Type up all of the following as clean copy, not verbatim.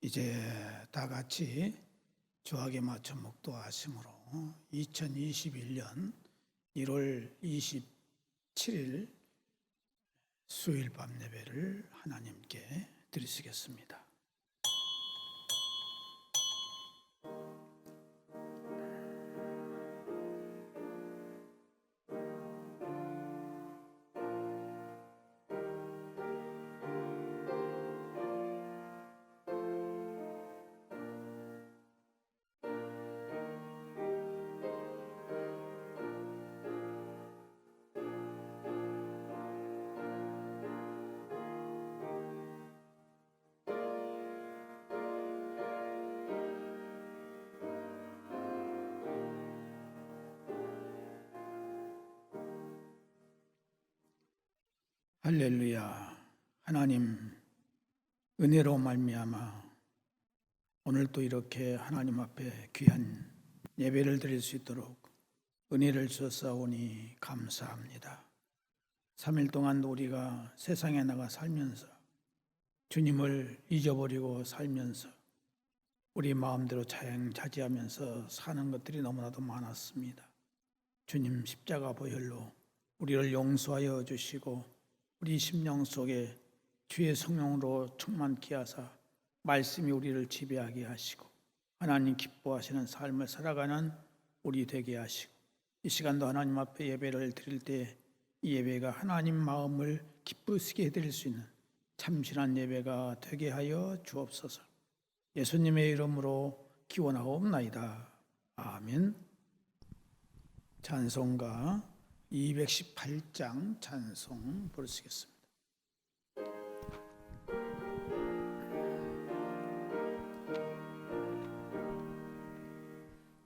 이제 다 같이 주학에 맞춰 묵도하심으로 2021년 1월 27일 수요일 밤 예배를 하나님께 드리시겠습니다. 할렐루야. 하나님 은혜로 말미암아 오늘 또 이렇게 하나님 앞에 귀한 예배를 드릴 수 있도록 은혜를 주셨사오니 감사합니다. 3일 동안 우리가 세상에 나가 살면서 주님을 잊어버리고 살면서 우리 마음대로 자행자지하면서 사는 것들이 너무나도 많았습니다. 주님 십자가 보혈로 우리를 용서하여 주시고 우리 심령 속에 주의 성령으로 충만케 하사 말씀이 우리를 지배하게 하시고 하나님 기뻐하시는 삶을 살아가는 우리 되게 하시고 이 시간도 하나님 앞에 예배를 드릴 때 이 예배가 하나님 마음을 기쁘시게 해드릴 수 있는 참신한 예배가 되게 하여 주옵소서. 예수님의 이름으로 기원하옵나이다. 아멘. 찬송가 218장 찬송 부르시겠습니다.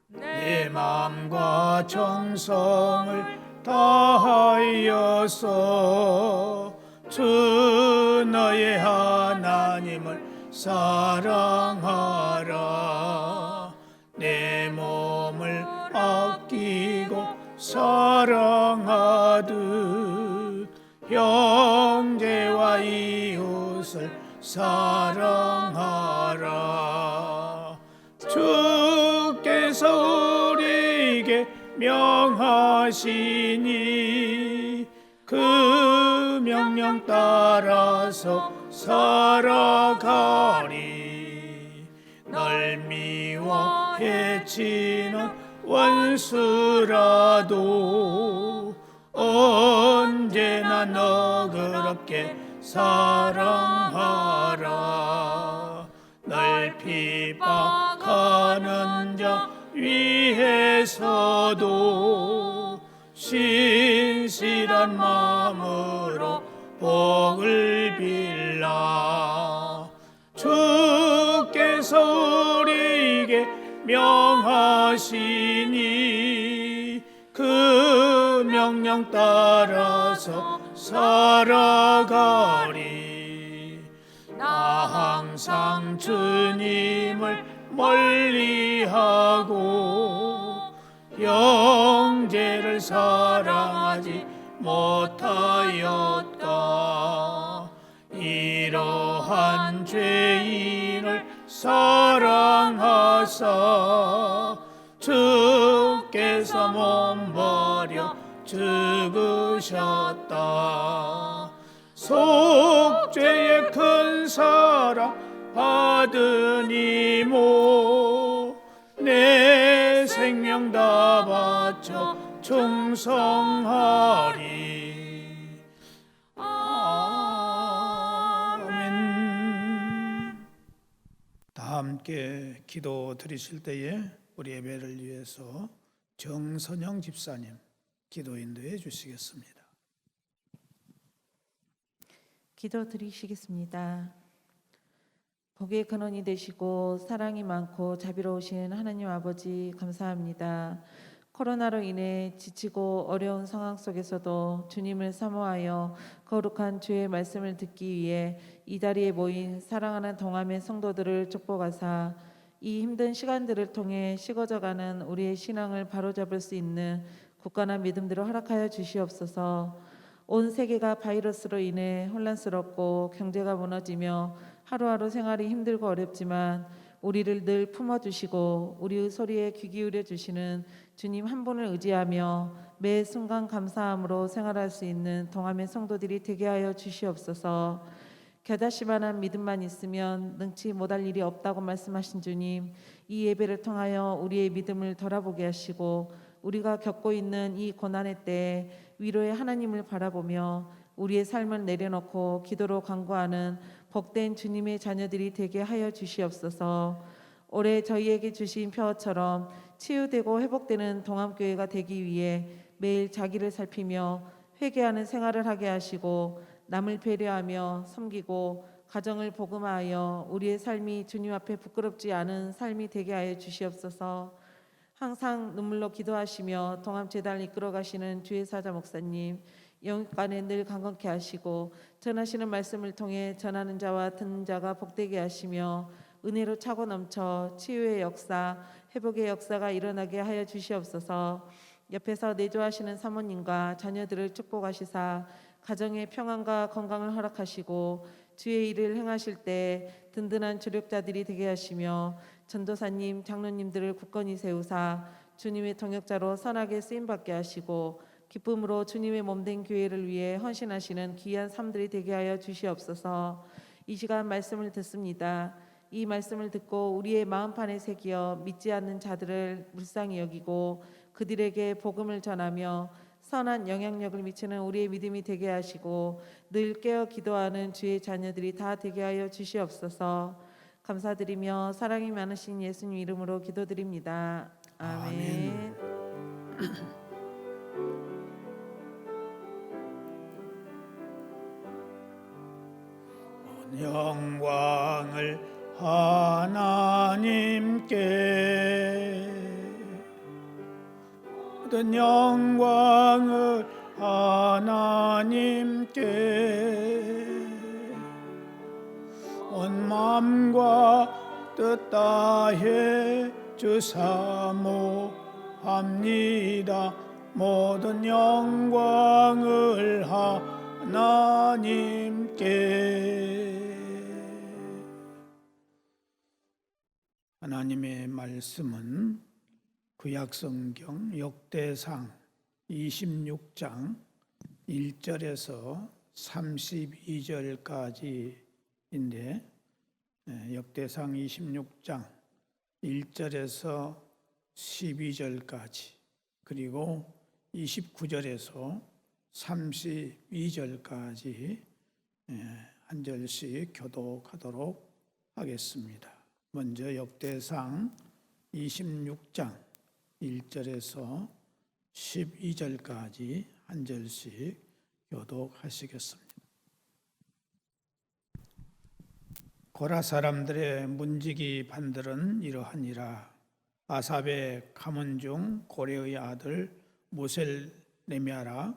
내 마음과 정성을 다하여서 주 너의 하나님을 사랑하라. 내 몸을 아끼고 사랑하듯 형제와 이웃을 사랑하라. 주께서 우리에게 명하시니 그 명령 따라서 살아가리. 널 미워 해치는 원수라도 언제나 너그럽게 사랑하라. 널 핍박하는 자 위해서도 신실한 마음으로 복을 빌라. 주께서 우리에게 명하시니 그 명령 따라서 살아가리. 나 항상 주님을 멀리하고 형제를 사랑하지 못하였다. 이러한 죄인을 사랑하사 주께서 몸버려 죽으셨다. 속죄의 큰 사랑 받으니모 내 생명 다 바쳐 충성하리. 아멘. 다 함께 기도 드리실 때에 우리 예배를 위해서 정선영 집사님 기도 인도해 주시겠습니다. 기도 드리시겠습니다. 복의 근원이 되시고 사랑이 많고 자비로우신 하나님 아버지 감사합니다. 코로나로 인해 지치고 어려운 상황 속에서도 주님을 사모하여 거룩한 주의 말씀을 듣기 위해 이 자리에 모인 사랑하는 동함의 성도들을 축복하사 이 힘든 시간들을 통해 식어져가는 우리의 신앙을 바로잡을 수 있는 굳건한 믿음들을 허락하여 주시옵소서. 온 세계가 바이러스로 인해 혼란스럽고 경제가 무너지며 하루하루 생활이 힘들고 어렵지만 우리를 늘 품어주시고 우리의 소리에 귀 기울여 주시는 주님 한 분을 의지하며 매 순간 감사함으로 생활할 수 있는 동함의 성도들이 되게 하여 주시옵소서. 겨다시만한 믿음만 있으면 능치 못할 일이 없다고 말씀하신 주님, 이 예배를 통하여 우리의 믿음을 돌아보게 하시고 우리가 겪고 있는 이 고난의 때에 위로의 하나님을 바라보며 우리의 삶을 내려놓고 기도로 간구하는 복된 주님의 자녀들이 되게 하여 주시옵소서. 올해 저희에게 주신 표어처럼 치유되고 회복되는 동암교회가 되기 위해 매일 자기를 살피며 회개하는 생활을 하게 하시고 남을 배려하며 섬기고 가정을 복음하여 우리의 삶이 주님 앞에 부끄럽지 않은 삶이 되게 하여 주시옵소서. 항상 눈물로 기도하시며 동암재단을 이끌어 가시는 주의 사자 목사님, 영육간에 늘 강건케 하시고 전하시는 말씀을 통해 전하는 자와 듣는 자가 복되게 하시며 은혜로 차고 넘쳐 치유의 역사, 회복의 역사가 일어나게 하여 주시옵소서. 옆에서 내조하시는 사모님과 자녀들을 축복하시사 가정의 평안과 건강을 허락하시고 주의 일을 행하실 때 든든한 주력자들이 되게 하시며 전도사님, 장로님들을 굳건히 세우사 주님의 동역자로 선하게 쓰임받게 하시고 기쁨으로 주님의 몸된 교회를 위해 헌신하시는 귀한 삶들이 되게 하여 주시옵소서. 이 시간 말씀을 듣습니다. 이 말씀을 듣고 우리의 마음판에 새기어 믿지 않는 자들을 불쌍히 여기고 그들에게 복음을 전하며 선한 영향력을 미치는 우리의 믿음이 되게 하시고 늘 깨어 기도하는 주의 자녀들이 다 되게 하여 주시옵소서. 감사드리며 사랑이 많으신 예수님 이름으로 기도드립니다. 아멘. 영광을 하나님께, 모든 영광을 하나님께, 온 마음과 뜻 다해 주사모합니다. 모든 영광을 하나님께. 하나님의 말씀은 구약성경 역대상 26장 1절에서 32절까지인데, 역대상 26장 1절에서 12절까지, 그리고 29절에서 32절까지 한 절씩 교독하도록 하겠습니다. 먼저 역대상 26장 1절에서 12절까지 한 절씩 교독하시겠습니다. 고라 사람들의 문지기 반들은 이러하니라. 아삽의 가문 중 고레의 아들 무셀레미아라.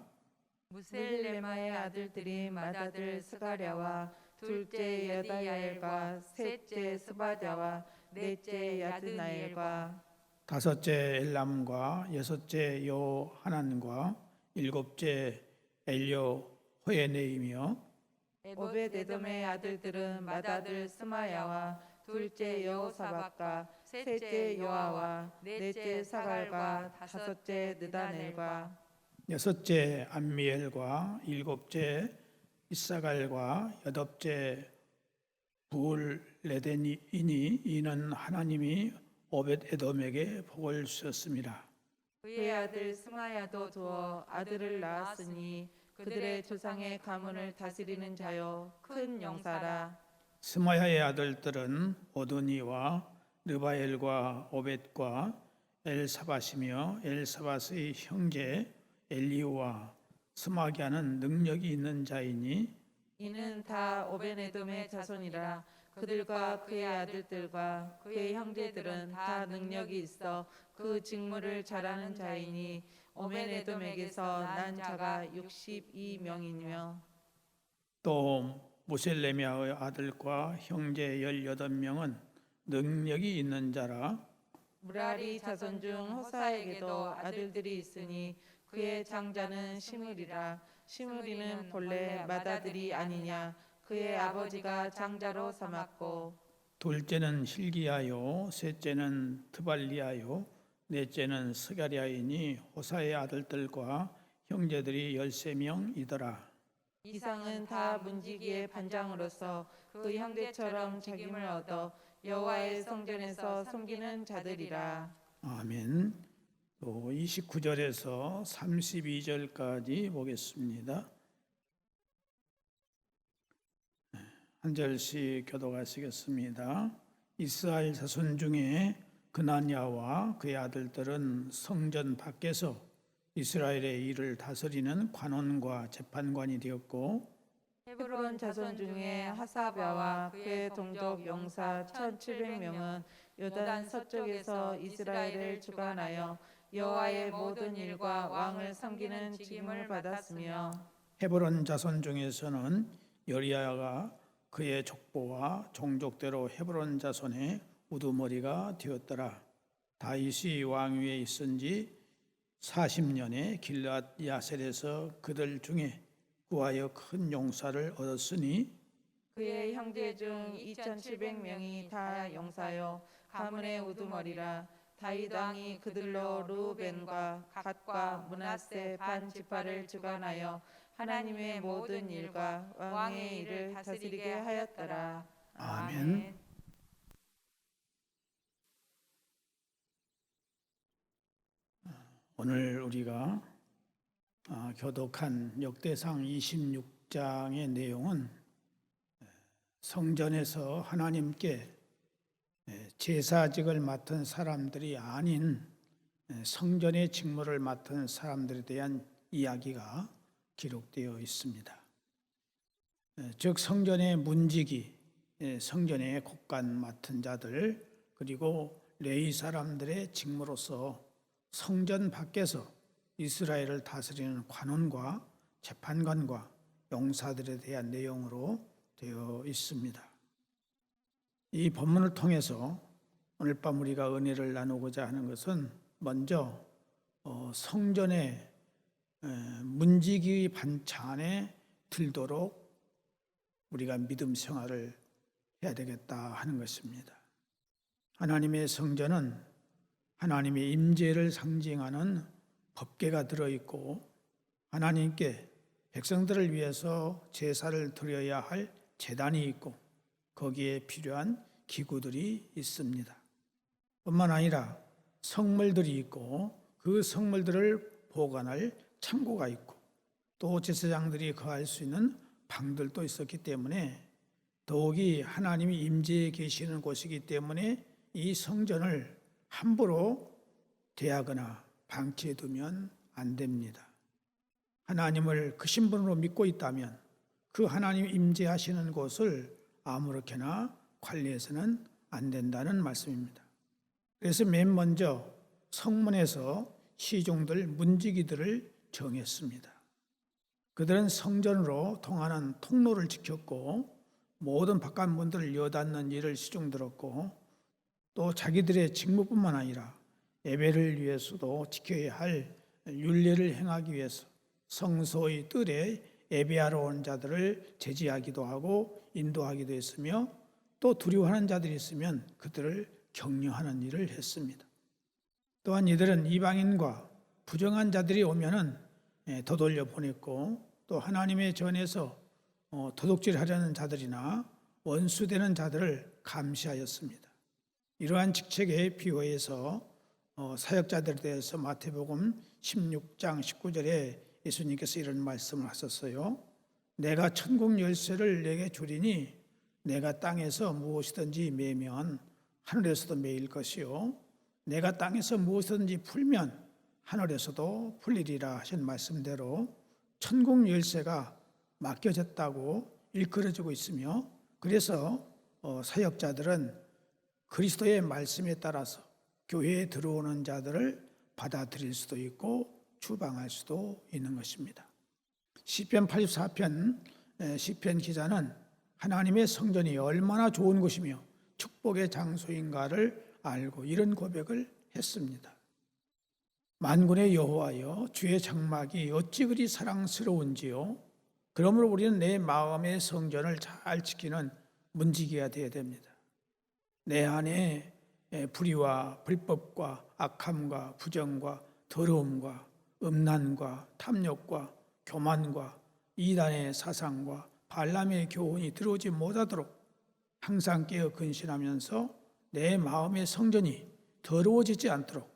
무셀레마의 아들들이 맏아들 스가랴와 둘째 여다야엘과 셋째 스바랴와 넷째 야드나엘과 다섯째 엘람과 여섯째 요하난과 일곱째 엘요호에네이며 오벳에돔의 아들들은 맏아들 스마야와 둘째 여호사밧과 셋째 요아와 넷째 사갈과 다섯째 느다넬과 여섯째 암미엘과 일곱째 이사갈과 여덟째 부울레데니이니 이는 하나님이 오벳에돔에게 복을 주셨습니다. 그의 아들 스마야도 두어 아들을 낳았으니 그들의 조상의 가문을 다스리는 자요 큰 영사라. 스마야의 아들들은 오도니와 르바엘과 오벳과 엘사밧이며 엘사밧의 형제 엘리우와 스마기아는 능력이 있는 자이니 이는 다 오벤에돔의 자손이라. 그들과 그의 아들들과 그의 형제들은 다 능력이 있어 그 직무를 잘하는 자이니 오벤에돔에게서 난 자가 62명이며 또 무셀레미아의 아들과 형제 18명은 능력이 있는 자라. 무라리 자손 중 호사에게도 아들들이 있으니 그의 장자는 시므리라. 시므리는 본래 맏아들이 아니냐. 그의 아버지가 장자로 삼았고 둘째는 hil기야요, 셋째는 드발리야요, 넷째는 스가랴이니 호사의 아들들과 형제들이 13명이더라. 이상은 다 문지기의 반장으로서 그 형제처럼 책임을 얻어 여호와의 성전에서 섬기는 자들이라. 아멘. 또 29절에서 32절까지 보겠습니다. 한 절씩 교독하시겠습니다. 이스라엘 자손 중에 그나냐와 그의 아들들은 성전 밖에서 이스라엘의 일을 다스리는 관원과 재판관이 되었고, 헤브론 자손 중에 하사랴와 그의 동족 용사 1,700명은 요단 서쪽에서 이스라엘을 주관하여 여호와의 모든 일과 왕을 섬기는 직임을 받았으며 헤브론 자손 중에서는 여리야가 그의 족보와 종족대로 헤브론 자손의 우두머리가 되었더라. 다윗이 왕위에 있은 지 40년에 길앗 야셀에서 그들 중에 구하여 큰 용사를 얻었으니 그의 형제 중 2,700명이 다 용사요 가문의 우두머리라. 다윗 왕이 그들로 르우벤과 갓과 므낫세 반 지파를 주관하여 하나님의 모든 일과 왕의 일을 다스리게 하였더라. 아멘. 오늘 우리가 교독한 역대상 26장의 내용은 성전에서 하나님께 제사직을 맡은 사람들이 아닌 성전의 직무를 맡은 사람들에 대한 이야기가 기록되어 있습니다. 즉 성전의 문지기, 성전의 곡간 맡은 자들, 그리고 레위 사람들의 직무로서 성전 밖에서 이스라엘을 다스리는 관원과 재판관과 용사들에 대한 내용으로 되어 있습니다. 이 본문을 통해서 오늘 밤 우리가 은혜를 나누고자 하는 것은 먼저 성전의 문지기 반찬에 들도록 우리가 믿음 생활을 해야 되겠다 하는 것입니다. 하나님의 성전은 하나님의 임재를 상징하는 법궤가 들어있고 하나님께 백성들을 위해서 제사를 드려야 할 제단이 있고 거기에 필요한 기구들이 있습니다. 뿐만 아니라 성물들이 있고 그 성물들을 보관할 창고가 있고 또 제사장들이 거할 수 있는 방들도 있었기 때문에 더욱이 하나님이 임재해 계시는 곳이기 때문에 이 성전을 함부로 대하거나 방치해 두면 안 됩니다. 하나님을 그 신분으로 믿고 있다면 그 하나님 임재하시는 곳을 아무렇게나 관리해서는 안 된다는 말씀입니다. 그래서 맨 먼저 성문에서 시종들, 문지기들을 정했습니다. 그들은 성전으로 통하는 통로를 지켰고 모든 바깥 문들을 여닫는 일을 시종들었고 또 자기들의 직무뿐만 아니라 예배를 위해서도 지켜야 할 율례를 행하기 위해서 성소의 뜰에 예배하러 온 자들을 제지하기도 하고 인도하기도 했으며 또 두려워하는 자들이 있으면 그들을 격려하는 일을 했습니다. 또한 이들은 이방인과 부정한 자들이 오면은 되돌려 보냈고 또 하나님의 전에서 도둑질하려는 자들이나 원수되는 자들을 감시하였습니다. 이러한 직책에 비유해서 사역자들에 대해서 마태복음 16장 19절에 예수님께서 이런 말씀을 하셨어요. 내가 천국 열쇠를 내게 주리니 내가 땅에서 무엇이든지 매면 하늘에서도 매일 것이요 내가 땅에서 무엇이든지 풀면 하늘에서도 풀리리라 하신 말씀대로 천국 열쇠가 맡겨졌다고 일컬어지고 있으며 그래서 사역자들은 그리스도의 말씀에 따라서 교회에 들어오는 자들을 받아들일 수도 있고 추방할 수도 있는 것입니다. 시편 84편 시편 기자는 하나님의 성전이 얼마나 좋은 곳이며 축복의 장소인가를 알고 이런 고백을 했습니다. 만군의 여호와여 주의 장막이 어찌 그리 사랑스러운지요 그러므로 우리는 내 마음의 성전을 잘 지키는 문지기가 되어야 됩니다. 내 안에 불의와 불법과 악함과 부정과 더러움과 음란과 탐욕과 교만과 이단의 사상과 발람의 교훈이 들어오지 못하도록 항상 깨어 근신하면서 내 마음의 성전이 더러워지지 않도록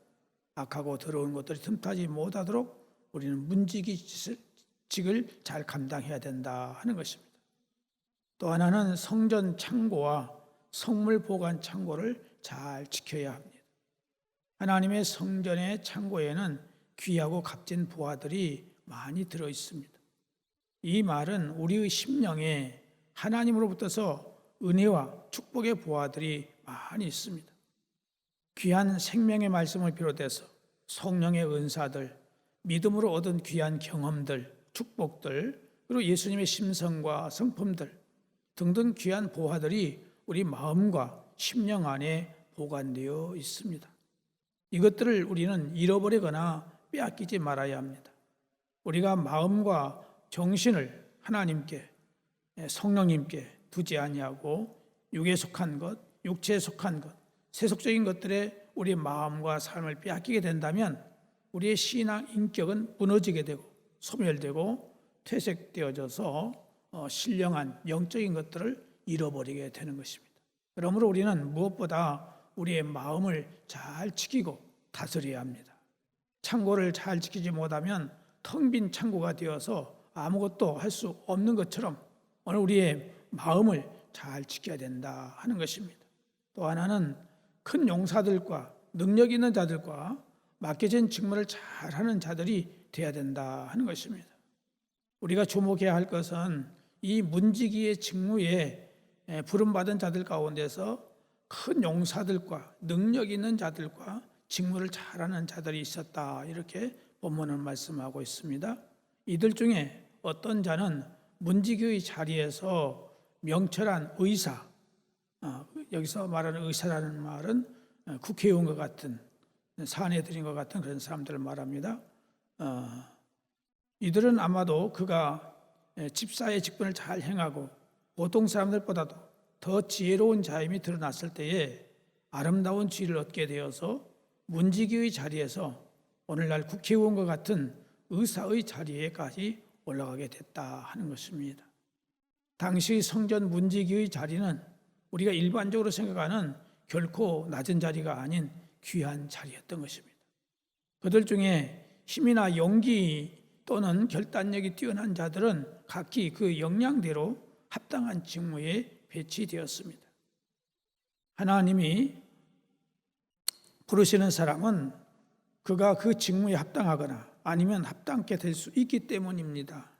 악하고 더러운 것들이 틈타지 못하도록 우리는 문지기직을 잘 감당해야 된다 하는 것입니다. 또 하나는 성전 창고와 성물 보관 창고를 잘 지켜야 합니다. 하나님의 성전의 창고에는 귀하고 값진 보화들이 많이 들어 있습니다. 이 말은 우리의 심령에 하나님으로부터서 은혜와 축복의 보화들이 많이 있습니다. 귀한 생명의 말씀을 비롯해서 성령의 은사들, 믿음으로 얻은 귀한 경험들, 축복들, 그리고 예수님의 심성과 성품들 등등 귀한 보화들이 우리 마음과 심령 안에 보관되어 있습니다. 이것들을 우리는 잃어버리거나 빼앗기지 말아야 합니다. 우리가 마음과 정신을 하나님께, 성령님께 두지 아니하고 육에 속한 것, 육체에 속한 것, 세속적인 것들에 우리 마음과 삶을 빼앗기게 된다면 우리의 신앙 인격은 무너지게 되고 소멸되고 퇴색되어져서 신령한 영적인 것들을 잃어버리게 되는 것입니다. 그러므로 우리는 무엇보다 우리의 마음을 잘 지키고 다스려야 합니다. 창고를 잘 지키지 못하면 텅 빈 창고가 되어서 아무것도 할 수 없는 것처럼 오늘 우리의 마음을 잘 지켜야 된다 하는 것입니다. 또 하나는 큰 용사들과 능력 있는 자들과 맡겨진 직무를 잘하는 자들이 되어야 된다 하는 것입니다. 우리가 주목해야 할 것은 이 문지기의 직무에 부름받은 자들 가운데서 큰 용사들과 능력 있는 자들과 직무를 잘하는 자들이 있었다, 이렇게 본문은 말씀하고 있습니다. 이들 중에 어떤 자는 문지기의 자리에서 명철한 의사, 여기서 말하는 의사라는 말은 국회의원과 같은 사내들인 것 같은 그런 사람들을 말합니다. 이들은 아마도 그가 집사의 직분을 잘 행하고 보통 사람들보다도 더 지혜로운 자임이 드러났을 때에 아름다운 지위를 얻게 되어서 문지기의 자리에서 오늘날 국회의원과 같은 의사의 자리에까지 올라가게 됐다 하는 것입니다. 당시 성전 문지기의 자리는 우리가 일반적으로 생각하는 결코 낮은 자리가 아닌 귀한 자리였던 것입니다. 그들 중에 힘이나 용기 또는 결단력이 뛰어난 자들은 각기 그 역량대로 합당한 직무에 배치되었습니다. 하나님이 부르시는 사람은 그가 그 직무에 합당하거나 아니면 합당케 될 수 있기 때문입니다.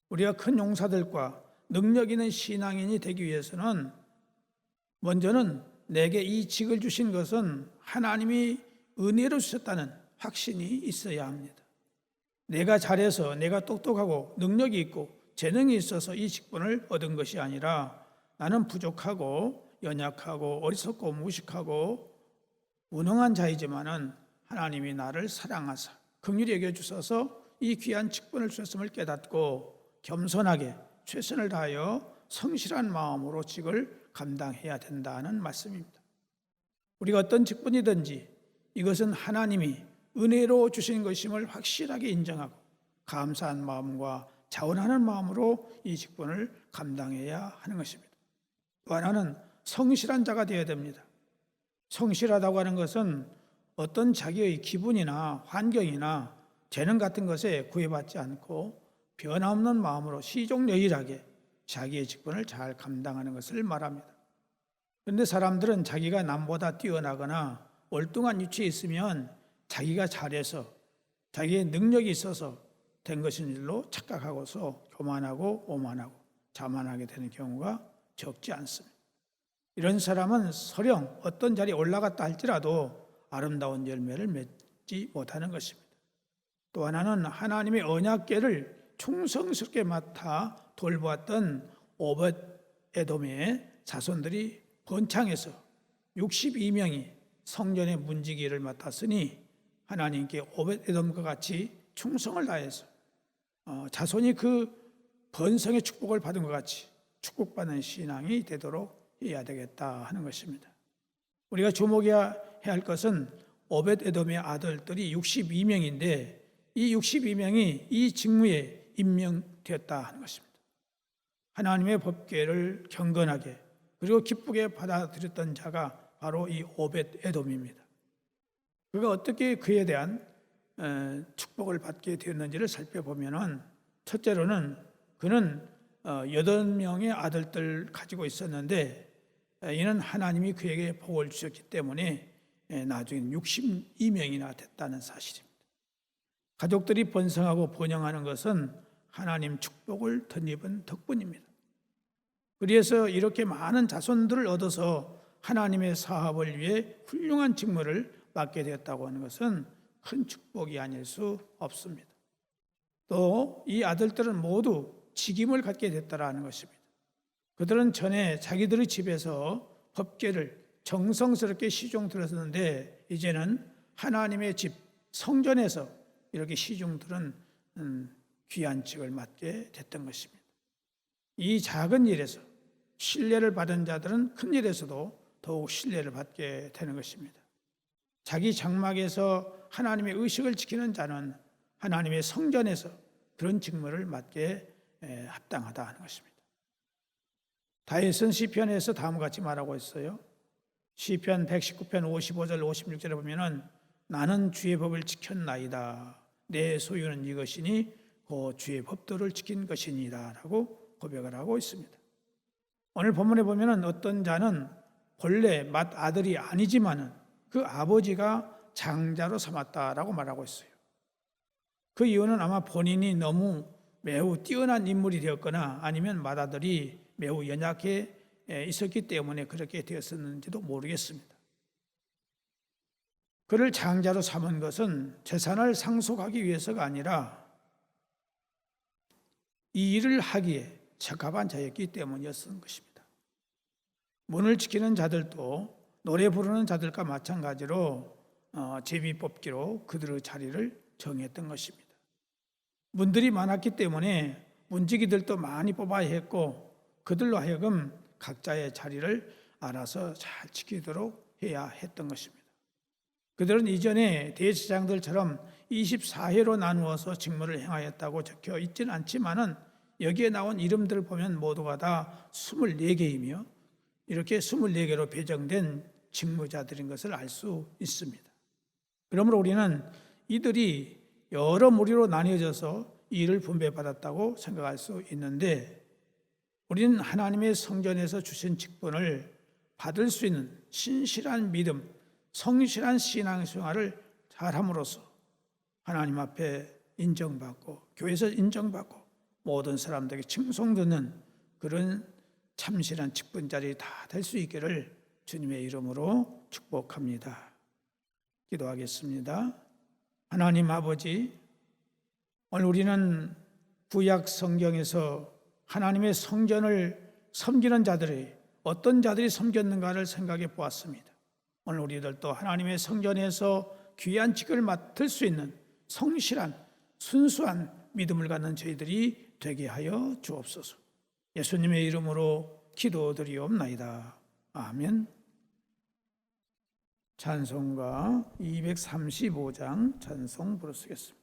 우리가 큰 용사들과 능력 있는 신앙인이 되기 위해서는 먼저는 내게 이 직을 주신 것은 하나님이 은혜로 주셨다는 확신이 있어야 합니다. 내가 잘해서 내가 똑똑하고 능력이 있고 재능이 있어서 이 직분을 얻은 것이 아니라 나는 부족하고 연약하고 어리석고 무식하고 무능한 자이지만은 하나님이 나를 사랑하사 긍휼히 여겨 주셔서 이 귀한 직분을 주셨음을 깨닫고 겸손하게 최선을 다하여 성실한 마음으로 직을 감당해야 된다는 말씀입니다. 우리가 어떤 직분이든지 이것은 하나님이 은혜로 주신 것임을 확실하게 인정하고 감사한 마음과 자원하는 마음으로 이 직분을 감당해야 하는 것입니다. 또 하나는 성실한 자가 되어야 됩니다. 성실하다고 하는 것은 어떤 자기의 기분이나 환경이나 재능 같은 것에 구애받지 않고 변함없는 마음으로 시종여일하게 자기의 직분을 잘 감당하는 것을 말합니다. 그런데 사람들은 자기가 남보다 뛰어나거나 월등한 위치에 있으면 자기가 잘해서 자기의 능력이 있어서 된 것인 줄로 착각하고서 교만하고 오만하고 자만하게 되는 경우가 적지 않습니다. 이런 사람은 설령 어떤 자리에 올라갔다 할지라도 아름다운 열매를 맺지 못하는 것입니다. 또 하나는 하나님의 언약궤를 충성스럽게 맡아 돌보았던 오벳에돔의 자손들이 번창해서 62명이 성전의 문지기를 맡았으니 하나님께 오벳에돔과 같이 충성을 다해서 자손이 그 번성의 축복을 받은 것 같이 축복받는 신앙이 되도록 해야 되겠다 하는 것입니다. 우리가 주목해야 할 것은 오벳 에돔의 아들들이 62명인데 이 62명이 이 직무에 임명되었다 하는 것입니다. 하나님의 법궤를 경건하게 그리고 기쁘게 받아들였던 자가 바로 이 오벳 에돔입니다. 그가 어떻게 그에 대한 축복을 받게 되었는지를 살펴보면은 첫째로는 그는 8명의 아들들 가지고 있었는데 이는 하나님이 그에게 복을 주셨기 때문에 나중에 62명이나 됐다는 사실입니다. 가족들이 번성하고 번영하는 것은 하나님 축복을 덧입은 덕분입니다. 그래서 이렇게 많은 자손들을 얻어서 하나님의 사업을 위해 훌륭한 직무를 맡게 되었다고 하는 것은 큰 축복이 아닐 수 없습니다. 또 이 아들들은 모두 직임을 갖게 됐다라는 것입니다. 그들은 전에 자기들의 집에서 법궤를 정성스럽게 시중 들었는데 이제는 하나님의 집 성전에서 이렇게 시중 들은 귀한 직을 맡게 됐던 것입니다. 이 작은 일에서 신뢰를 받은 자들은 큰 일에서도 더욱 신뢰를 받게 되는 것입니다. 자기 장막에서 하나님의 의식을 지키는 자는 하나님의 성전에서 그런 직무를 맡게 합당하다 하는 것입니다. 다윗은 시편에서 다음과 같이 말하고 있어요. 시편 119편 55절 56절에 보면은 나는 주의 법을 지켰나이다. 내 소유는 이것이니 그 주의 법도를 지킨 것이니이다 라고 고백을 하고 있습니다. 오늘 본문에 보면은 어떤 자는 본래 맏아들이 아니지만은 그 아버지가 장자로 삼았다라고 말하고 있어요. 그 이유는 아마 본인이 너무 매우 뛰어난 인물이 되었거나 아니면 맏아들이 매우 연약해 있었기 때문에 그렇게 되었었는지도 모르겠습니다. 그를 장자로 삼은 것은 재산을 상속하기 위해서가 아니라 이 일을 하기에 적합한 자였기 때문이었던 것입니다. 문을 지키는 자들도 노래 부르는 자들과 마찬가지로 제비뽑기로 그들의 자리를 정했던 것입니다. 문들이 많았기 때문에 문지기들도 많이 뽑아야 했고 그들로 하여금 각자의 자리를 알아서 잘 지키도록 해야 했던 것입니다. 그들은 이전에 대제사장들처럼 24회로 나누어서 직무를 행하였다고 적혀 있지는 않지만은 여기에 나온 이름들을 보면 모두가 다 24개이며 이렇게 24개로 배정된 직무자들인 것을 알 수 있습니다. 그러므로 우리는 이들이 여러 무리로 나뉘어져서 이 일을 분배받았다고 생각할 수 있는데 우리는 하나님의 성전에서 주신 직분을 받을 수 있는 신실한 믿음, 성실한 신앙생활을 잘함으로써 하나님 앞에 인정받고 교회에서 인정받고 모든 사람들에게 칭송듣는 그런 참신한 직분자리 다 될 수 있기를 주님의 이름으로 축복합니다. 기도하겠습니다. 하나님 아버지, 오늘 우리는 구약 성경에서 하나님의 성전을 섬기는 자들이 어떤 자들이 섬겼는가를 생각해 보았습니다. 오늘 우리들도 하나님의 성전에서 귀한 직을 맡을 수 있는 성실한 순수한 믿음을 갖는 저희들이 되게 하여 주옵소서. 예수님의 이름으로 기도드리옵나이다. 아멘. 찬송가 235장 찬송 부르시겠습니다.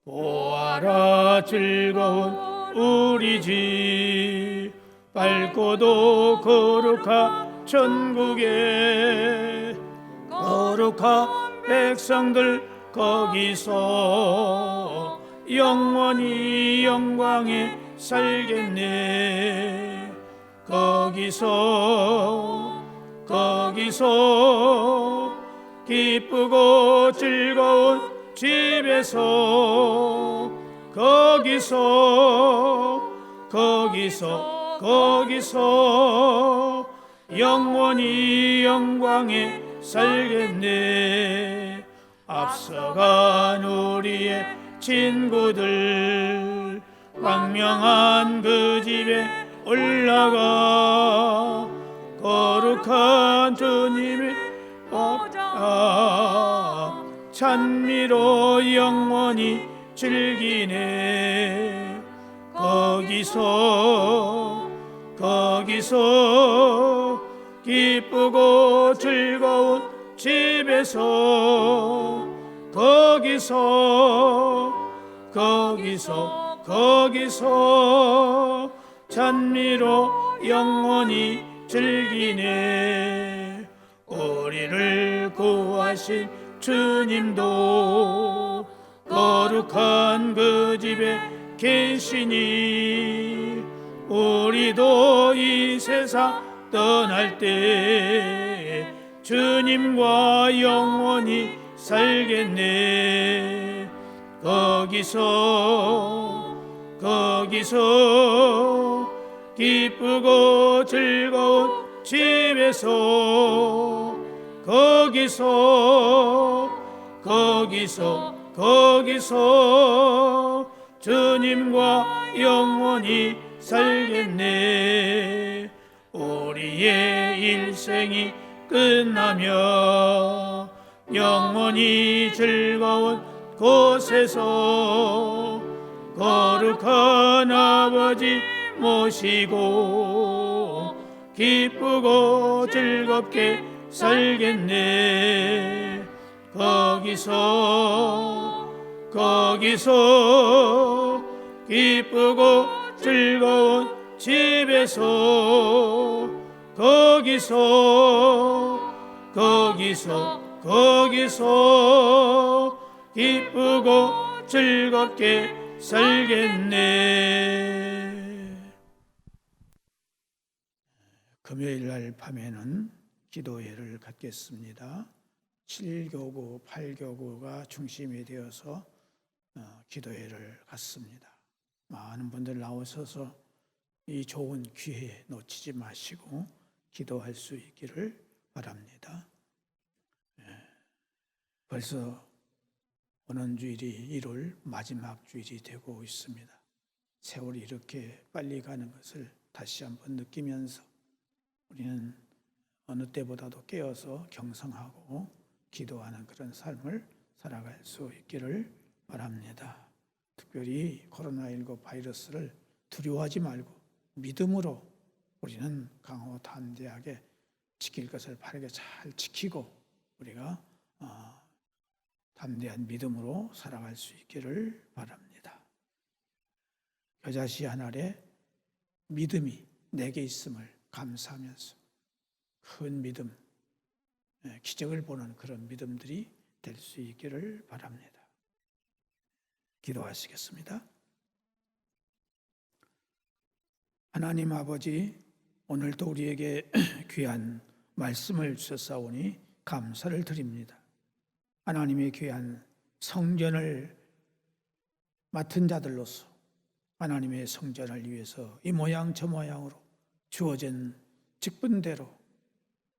보아라 즐거운 우리 집 밝고도 거룩한 천국에 거룩한 백성들 거기서 영원히 영광에 살겠네. 거기서 기쁘고 즐거운 집에서 거기서 영원히 영광에 살겠네. 앞서간 우리의 친구들 광명한 그 집에 올라가 찬미로 영원히 즐기네. 거기서 기쁘고 즐거운 집에서 거기서 찬미로 영원히 즐기네. 우리를 구하신 주님도 거룩한 그 집에 계시니 우리도 이 세상 떠날 때 주님과 영원히 살겠네. 거기서 기쁘고 즐거운 집에서 거기서 주님과 영원히 살겠네. 우리의 일생이 끝나며 영원히 즐거운 곳에서 거룩한 아버지 모시고 기쁘고 즐겁게 살겠네. 거기서 기쁘고 즐거운 집에서 거기서 기쁘고 즐겁게 살겠네. 금요일 날 밤에는 기도회를 갖겠습니다. 7교구, 8교구가 중심이 되어서 기도회를 갖습니다. 많은 분들 나오셔서 이 좋은 기회 놓치지 마시고 기도할 수 있기를 바랍니다. 벌써 오는 주일이 1월 마지막 주일이 되고 있습니다. 세월이 이렇게 빨리 가는 것을 다시 한번 느끼면서 우리는 어느 때보다도 깨어서 경성하고 기도하는 그런 삶을 살아갈 수 있기를 바랍니다. 특별히 코로나19 바이러스를 두려워하지 말고 믿음으로 우리는 강호 담대하게 지킬 것을 바르게 잘 지키고 우리가 담대한 믿음으로 살아갈 수 있기를 바랍니다. 겨자씨 한 알에 믿음이 내게 있음을 감사하면서 큰 믿음, 기적을 보는 그런 믿음들이 될 수 있기를 바랍니다. 기도하시겠습니다. 하나님 아버지, 오늘도 우리에게 귀한 말씀을 주셨사오니 감사를 드립니다. 하나님의 귀한 성전을 맡은 자들로서 하나님의 성전을 위해서 이 모양 저 모양으로 주어진 직분대로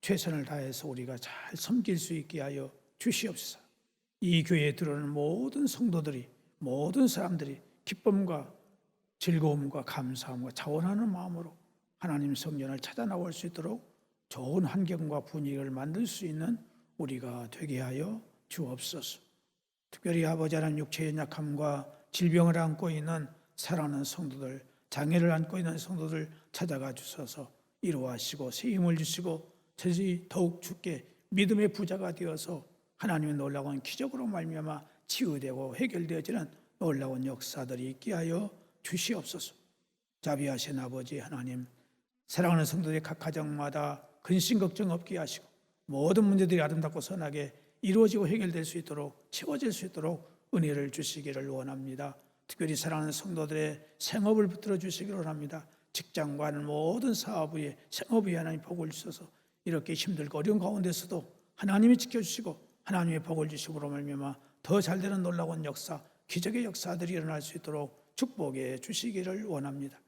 최선을 다해서 우리가 잘 섬길 수 있게 하여 주시옵소서. 이 교회에 들어오는 모든 성도들이, 모든 사람들이 기쁨과 즐거움과 감사함과 자원하는 마음으로 하나님 성전을 찾아 나올 수 있도록 좋은 환경과 분위기를 만들 수 있는 우리가 되게 하여 주옵소서. 특별히 아버지 하나님 육체의 약함과 질병을 안고 있는 사랑하는 성도들, 장애를 안고 있는 성도들 찾아가 주셔서 이루하시고 새 힘을 주시고 저희 더욱 주께 믿음의 부자가 되어서 하나님의 놀라운 기적으로 말미암아 치유되고 해결되어지는 놀라운 역사들이 있게 하여 주시옵소서. 자비하신 아버지 하나님, 사랑하는 성도들의 각 가정마다 근심 걱정 없게 하시고 모든 문제들이 아름답고 선하게 이루어지고 해결될 수 있도록 채워질 수 있도록 은혜를 주시기를 원합니다. 특별히 사랑하는 성도들의 생업을 붙들어 주시기를 원합니다. 직장과 하는 모든 사업 위에 생업 위에 하나님 복을 주셔서 이렇게 힘들고 어려운 가운데서도 하나님이 지켜주시고 하나님의 복을 주시므로 말미암아 더 잘되는 놀라운 역사, 기적의 역사들이 일어날 수 있도록 축복해 주시기를 원합니다.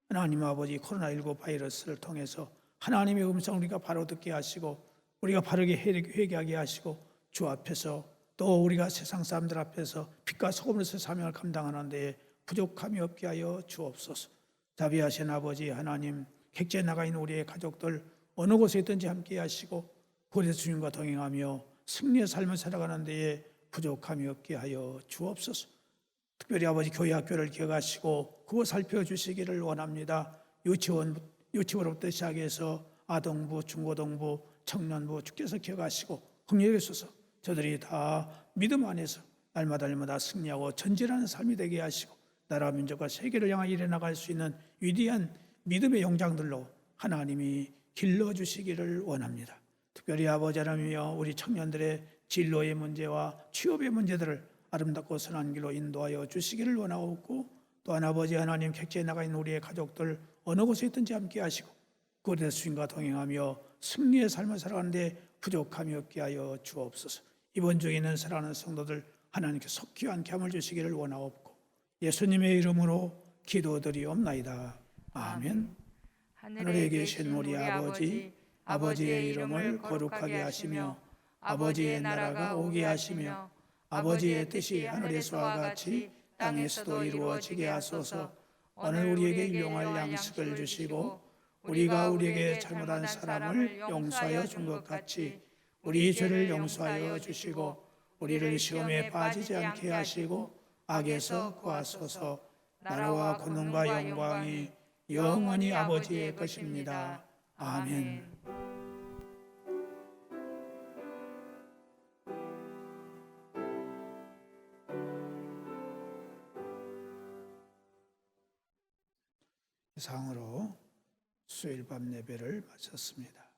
하나님 아버지, 코로나19 바이러스를 통해서 하나님의 음성을 우리가 바로 듣게 하시고 우리가 바르게 회개하게 하시고 주 앞에서 또 우리가 세상 사람들 앞에서 빛과 소금으로서 사명을 감당하는 데에 부족함이 없게 하여 주옵소서. 자비하신 아버지 하나님, 객지에 나가 있는 우리의 가족들 어느 곳에 있든지 함께 하시고 고레 주님과 동행하며 승리의 삶을 살아가는 데에 부족함이 없게 하여 주옵소서. 특별히 아버지 교회 학교를 기억하시고 그거 살펴주시기를 원합니다. 유치원부터 시작해서 아동부, 중고등부, 청년부 주께서 기억하시고 긍휼히 주셔서 저들이 다 믿음 안에서 날마다 승리하고 전진하는 삶이 되게 하시고 나라 민족과 세계를 향해 일어나갈 수 있는 위대한 믿음의 용장들로 하나님이 길러주시기를 원합니다. 특별히 아버지 하나님이여 우리 청년들의 진로의 문제와 취업의 문제들을 아름답고 선한 길로 인도하여 주시기를 원하옵고, 또한 아버지 하나님 객지에 나가 있는 우리의 가족들 어느 곳에 있든지 함께 하시고 그들의 주님과 동행하며 승리의 삶을 살아가는데 부족함이 없게 하여 주옵소서. 이번 중에 있는 사랑하는 성도들 하나님께 속히 안게 함을 주시기를 원하옵고 예수님의 이름으로 기도드리옵나이다. 아멘. 하늘에 계신 우리 아버지, 아버지의 이름을 거룩하게 하시며 아버지의 나라가 오게 하시며 아버지의 뜻이 하늘에서와 같이 땅에서도 이루어지게 하소서. 오늘 우리에게 일용할 양식을 주시고 우리가 우리에게 잘못한 사람을 용서하여 준 것 같이 우리 죄를 용서하여 주시고 우리를 시험에 빠지지 않게 하시고 악에서 구하소서. 나라와 권능과 영광이 영원히 아버지의 것입니다. 아멘. 이상으로 수요일 밤 예배를 마쳤습니다.